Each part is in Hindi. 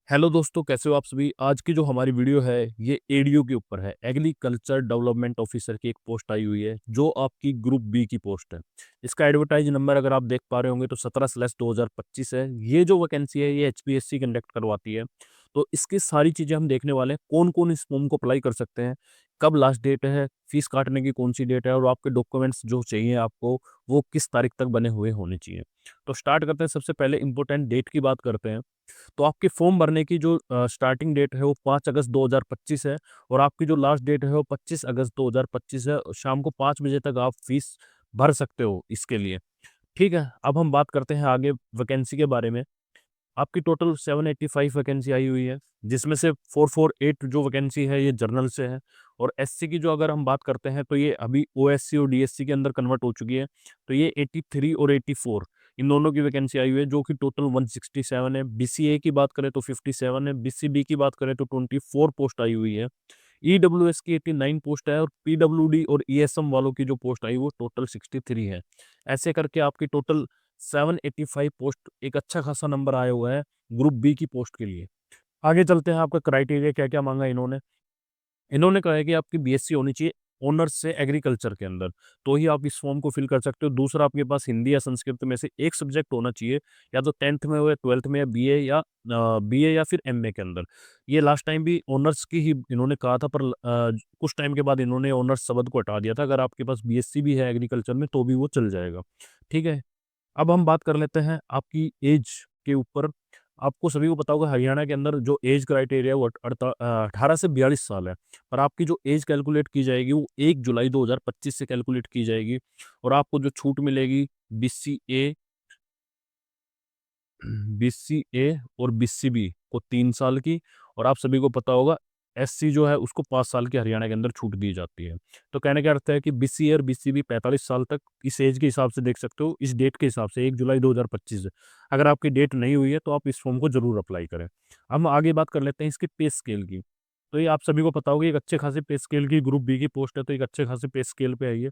हेलो दोस्तों, कैसे हो आप सभी। आज की जो हमारी वीडियो है ये एडीओ के ऊपर है। एग्रीकल्चर डेवलपमेंट ऑफिसर की एक पोस्ट आई हुई है जो आपकी ग्रुप बी की पोस्ट है। इसका एडवर्टाइज नंबर अगर आप देख पा रहे होंगे तो 17/2025 है। ये जो वैकेंसी है ये एचपीएससी कंडक्ट करवाती है। तो इसकी सारी चीज़ें हम देखने वाले हैं। कौन कौन इस फॉर्म को अप्लाई कर सकते हैं, कब लास्ट डेट है, फीस काटने की कौन सी डेट है और आपके डॉक्यूमेंट्स जो चाहिए आपको वो किस तारीख तक बने हुए होने चाहिए। तो स्टार्ट करते हैं। सबसे पहले इंपॉर्टेंट डेट की बात करते हैं। तो आपके फॉर्म भरने की जो स्टार्टिंग डेट है वो 5 अगस्त 2025 है और आपकी जो लास्ट डेट है वो 25 अगस्त 2025 है। शाम को 5 बजे तक आप फीस भर सकते हो इसके लिए। ठीक है, अब हम बात करते हैं आगे वैकेंसी के बारे में। आपकी टोटल 785 वैकेंसी आई हुई है, जिसमें से 448 जो वैकेंसी है ये जर्नल से है। और एससी की जो अगर हम बात करते हैं तो ये अभी ओएससी और डीएससी के अंदर कन्वर्ट हो चुकी है। तो ये 83 और 84 इन दोनों की वैकेंसी आई हुई है, जो कि टोटल 167 है। बीसीए की बात करें तो 57 है, बीसीबी की बात करें तो 24 पोस्ट आई हुई है। ईडब्ल्यूएस की 89 पोस्ट है और पीडब्ल्यूडी और ईएसएम वालों की जो पोस्ट आई वो टोटल 63 है। ऐसे करके आपकी टोटल 785 पोस्ट, एक अच्छा खासा नंबर आया हुआ है ग्रुप बी की पोस्ट के लिए। आगे चलते हैं, आपका क्राइटेरिया क्या-क्या माँगा इन्होंने। इन्होंने कहा है कि आपकी बीएससी होनी चाहिए ऑनर्स से एग्रीकल्चर के अंदर, तो ही आप इस फॉर्म को फिल कर सकते हो। दूसरा, आपके पास हिंदी या संस्कृत में से एक सब्जेक्ट होना चाहिए, या तो 10th में हो या 12th में, या बीए या फिर एमए के अंदर। ये लास्ट टाइम भी ऑनर्स की ही इन्होंने कहा था, पर कुछ टाइम के बाद इन्होंने ऑनर्स शब्द को हटा दिया था। अगर आपके पास बीएससी भी है एग्रीकल्चर में तो भी वो चल जाएगा। ठीक है? अब हम बात कर लेते हैं आपकी एज के ऊपर। आपको सभी को पता होगा हरियाणा के अंदर जो एज क्राइटेरिया है वो 18 से 42 साल है। पर आपकी जो एज कैलकुलेट की जाएगी वो 1 जुलाई 2025 से कैलकुलेट की जाएगी। और आपको जो छूट मिलेगी बीसीए बीसीए और बीसीबी को 3 साल की। और आप सभी को पता होगा एससी जो है उसको 5 साल की हरियाणा के अंदर छूट दी जाती है। तो कहने का अर्थ है कि बीसीए और बीसीबी 45 साल तक इस एज के हिसाब से देख सकते हो, इस डेट के हिसाब से 1 जुलाई 2025 है। अगर आपकी डेट नहीं हुई है तो आप इस फॉर्म को ज़रूर अप्लाई करें। हम आगे बात कर लेते हैं इसके पे स्केल की। तो ये आप सभी को पता होगा एक अच्छे खासे पे स्केल की ग्रुप बी की पोस्ट है, तो एक अच्छे खासे पे स्केल पे आई है।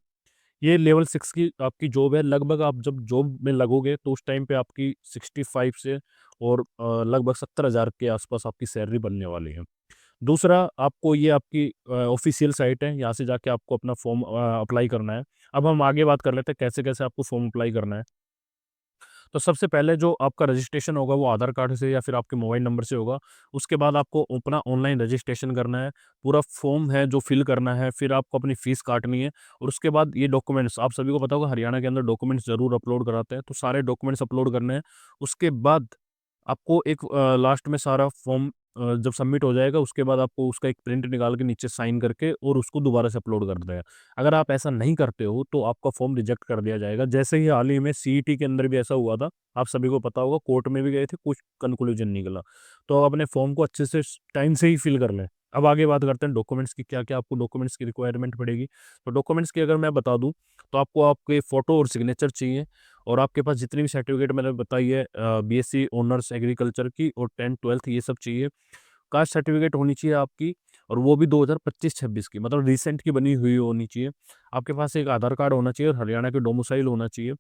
ये लेवल 6 की आपकी जॉब है। लगभग आप जब जॉब में लगोगे तो उस टाइम पे आपकी 65 से और लगभग 70,000 के आसपास आपकी सैलरी बनने वाली है। दूसरा, आपको ये आपकी ऑफ़िशियल साइट है, यहाँ से जाके आपको अपना फॉर्म अप्लाई करना है। अब हम आगे बात कर लेते हैं कैसे-कैसे आपको फॉर्म अप्लाई करना है। तो सबसे पहले जो आपका रजिस्ट्रेशन होगा वो आधार कार्ड से या फिर आपके मोबाइल नंबर से होगा। उसके बाद आपको अपना ऑनलाइन रजिस्ट्रेशन करना है, पूरा फॉर्म है जो फिल करना है, फिर आपको अपनी फीस काटनी है। और उसके बाद ये डॉक्यूमेंट्स आप सभी को पता होगा हरियाणा के अंदर डॉक्यूमेंट्स ज़रूर अपलोड कराते हैं, तो सारे डॉक्यूमेंट्स अपलोड करने हैं। उसके बाद आपको एक लास्ट में सारा फॉर्म जब सबमिट हो जाएगा उसके बाद आपको उसका एक प्रिंट निकाल के नीचे साइन करके और उसको दोबारा से अपलोड कर देना है। अगर आप ऐसा नहीं करते हो तो आपका फॉर्म रिजेक्ट कर दिया जाएगा। जैसे ही हाल ही में सीईटी के अंदर भी ऐसा हुआ था, आप सभी को पता होगा, कोर्ट में भी गए थे, कुछ कंक्लूजन निकला। तो आप अपने फॉर्म को अच्छे से टाइम से ही फिल कर लें। अब आगे बात करते हैं डॉक्यूमेंट्स की, क्या-क्या आपको डॉक्यूमेंट्स की रिक्वायरमेंट पड़ेगी। तो डॉक्यूमेंट्स की अगर मैं बता दूँ तो आपको आपके फ़ोटो और सिग्नेचर चाहिए। और आपके पास जितनी भी सर्टिफ़िकेट मैंने बताई है बीएससी ऑनर्स एग्रीकल्चर की और 10th-12th ये सब चाहिए। कास्ट सर्टिफ़िकेट होनी चाहिए आपकी, और वो भी 2025-26 की, मतलब रिसेंट की बनी हुई होनी चाहिए। आपके पास एक आधार कार्ड होना चाहिए और हरियाणा के डोमिसाइल होना चाहिए।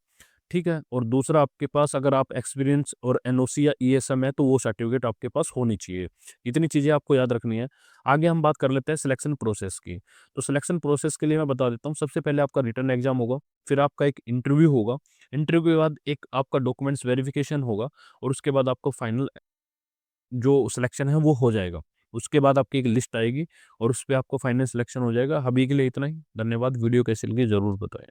ठीक है? और दूसरा, आपके पास अगर आप एक्सपीरियंस और एनओसी या ईएसएम है तो वो सर्टिफ़िकेट आपके पास होनी चाहिए। इतनी चीज़ें आपको याद रखनी है। आगे हम बात कर लेते हैं सिलेक्शन प्रोसेस की। तो सिलेक्शन प्रोसेस के लिए मैं बता देता हूँ, सबसे पहले आपका रिटन एग्ज़ाम होगा, फिर आपका एक इंटरव्यू होगा। इंटरव्यू के बाद एक आपका डॉक्यूमेंट्स वेरिफ़िकेशन होगा और उसके बाद आपको फाइनल जो सिलेक्शन है वो हो जाएगा। उसके बाद आपकी एक लिस्ट आएगी और उसपे आपको फाइनल सिलेक्शन हो जाएगा। अभी के लिए इतना ही। धन्यवाद। वीडियो कैसी लगी ज़रूर बताएँ।